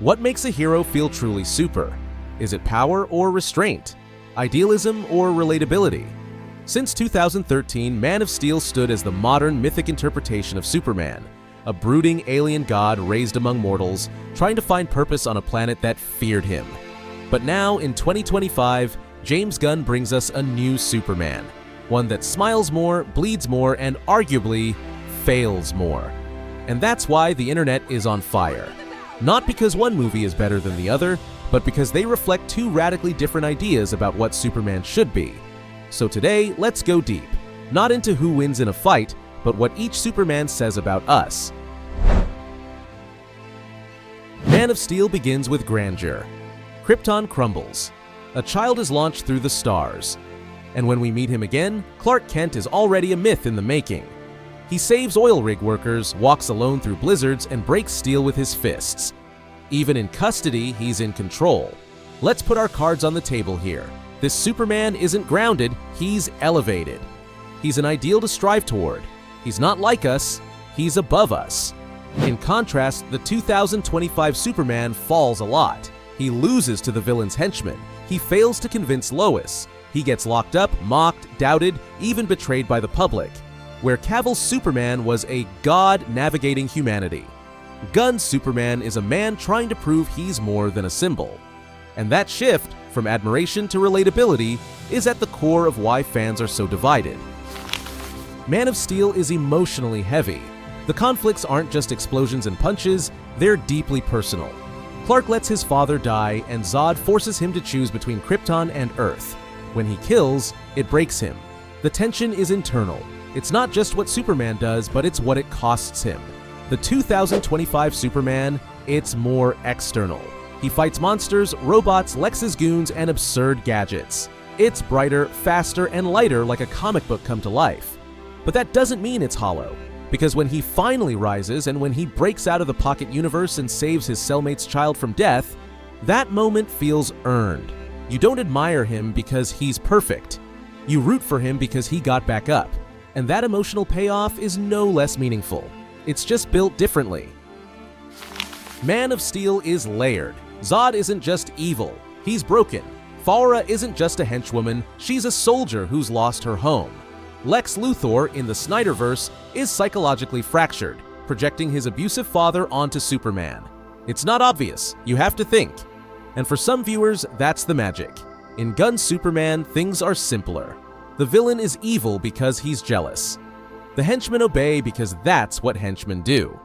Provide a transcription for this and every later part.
What makes a hero feel truly super? Is it power or restraint? Idealism or relatability? Since 2013, Man of Steel stood as the modern mythic interpretation of Superman, a brooding alien god raised among mortals, trying to find purpose on a planet that feared him. But now, in 2025, James Gunn brings us a new Superman, one that smiles more, bleeds more, and arguably fails more. And that's why the internet is on fire. Not because one movie is better than the other, but because they reflect two radically different ideas about what Superman should be. So today, let's go deep, not into who wins in a fight, but what each Superman says about us. Man of Steel begins with grandeur. Krypton crumbles. A child is launched through the stars. And when we meet him again, Clark Kent is already a myth in the making. He saves oil rig workers, walks alone through blizzards, and breaks steel with his fists. Even in custody, he's in control. Let's put our cards on the table here. This Superman isn't grounded, he's elevated. He's an ideal to strive toward. He's not like us, he's above us. In contrast, the 2025 Superman falls a lot. He loses to the villain's henchmen. He fails to convince Lois. He gets locked up, mocked, doubted, even betrayed by the public. Where Cavill's Superman was a god navigating humanity, Gunn's Superman is a man trying to prove he's more than a symbol. And that shift, from admiration to relatability, is at the core of why fans are so divided. Man of Steel is emotionally heavy. The conflicts aren't just explosions and punches, they're deeply personal. Clark lets his father die, and Zod forces him to choose between Krypton and Earth. When he kills, it breaks him. The tension is internal. It's not just what Superman does, but it's what it costs him. The 2025 Superman, it's more external. He fights monsters, robots, Lex's goons, and absurd gadgets. It's brighter, faster, and lighter like a comic book come to life. But that doesn't mean it's hollow, because when he finally rises and when he breaks out of the pocket universe and saves his cellmate's child from death, that moment feels earned. You don't admire him because he's perfect. You root for him because he got back up. And that emotional payoff is no less meaningful. It's just built differently. Man of Steel is layered. Zod isn't just evil, he's broken. Faora isn't just a henchwoman, she's a soldier who's lost her home. Lex Luthor, in the Snyderverse, is psychologically fractured, projecting his abusive father onto Superman. It's not obvious, you have to think. And for some viewers, that's the magic. In Gunn's Superman, things are simpler. The villain is evil because he's jealous. The henchmen obey because that's what henchmen do.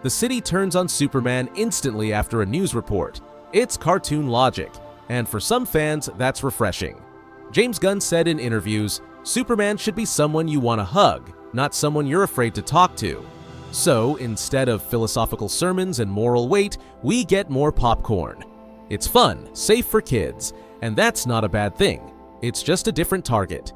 The city turns on Superman instantly after a news report. It's cartoon logic, and for some fans, that's refreshing. James Gunn said in interviews, Superman should be someone you want to hug, not someone you're afraid to talk to. So, instead of philosophical sermons and moral weight, we get more popcorn. It's fun, safe for kids, and that's not a bad thing. It's just a different target.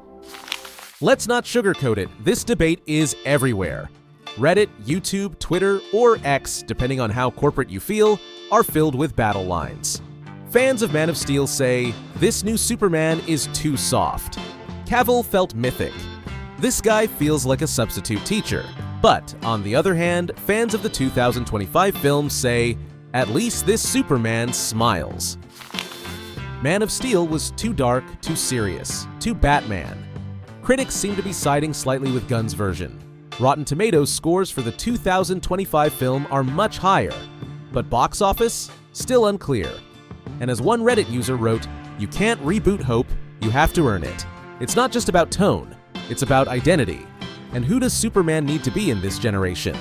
Let's not sugarcoat it, this debate is everywhere. Reddit, YouTube, Twitter, or X, depending on how corporate you feel, are filled with battle lines. Fans of Man of Steel say, this new Superman is too soft. Cavill felt mythic. This guy feels like a substitute teacher. But, on the other hand, fans of the 2025 film say, at least this Superman smiles. Man of Steel was too dark, too serious, too Batman. Critics seem to be siding slightly with Gunn's version. Rotten Tomatoes scores for the 2025 film are much higher, but box office? Still unclear. And as one Reddit user wrote, you can't reboot hope, you have to earn it. It's not just about tone, it's about identity. And who does Superman need to be in this generation?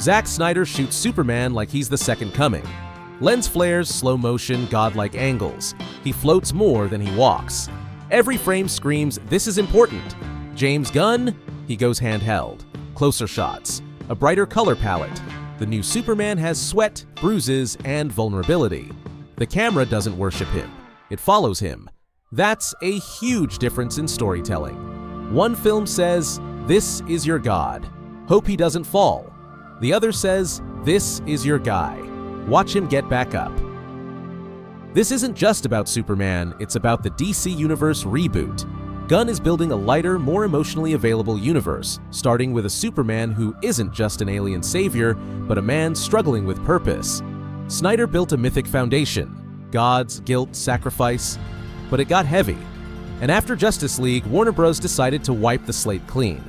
Zack Snyder shoots Superman like he's the second coming. Lens flares, slow motion, godlike angles. He floats more than he walks. Every frame screams, this is important. James Gunn? He goes handheld. Closer shots. A brighter color palette. The new Superman has sweat, bruises, and vulnerability. The camera doesn't worship him. It follows him. That's a huge difference in storytelling. One film says, this is your god. Hope he doesn't fall. The other says, this is your guy. Watch him get back up. This isn't just about Superman, it's about the DC Universe reboot. Gunn is building a lighter, more emotionally available universe, starting with a Superman who isn't just an alien savior, but a man struggling with purpose. Snyder built a mythic foundation, gods, guilt, sacrifice, but it got heavy. And after Justice League, Warner Bros. Decided to wipe the slate clean.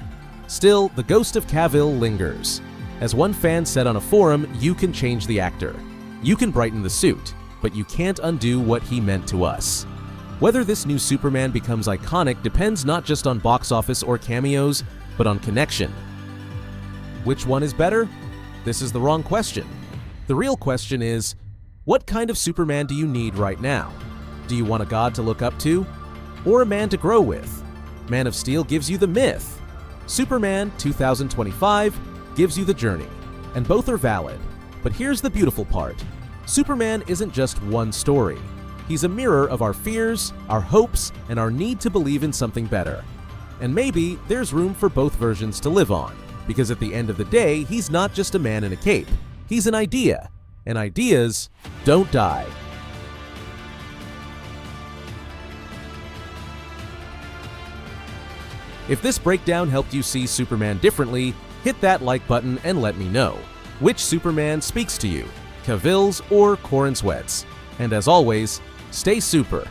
Still, the ghost of Cavill lingers. As one fan said on a forum, you can change the actor. You can brighten the suit, but you can't undo what he meant to us. Whether this new Superman becomes iconic depends not just on box office or cameos, but on connection. Which one is better? This is the wrong question. The real question is, what kind of Superman do you need right now? Do you want a god to look up to? Or a man to grow with? Man of Steel gives you the myth. Superman 2025 gives you the journey, and both are valid. But here's the beautiful part. Superman isn't just one story. He's a mirror of our fears, our hopes, and our need to believe in something better. And maybe there's room for both versions to live on, because at the end of the day, he's not just a man in a cape. He's an idea, and ideas don't die. If this breakdown helped you see Superman differently, hit that like button and let me know. Which Superman speaks to you, Cavill's or Corenswet's? And as always, stay super.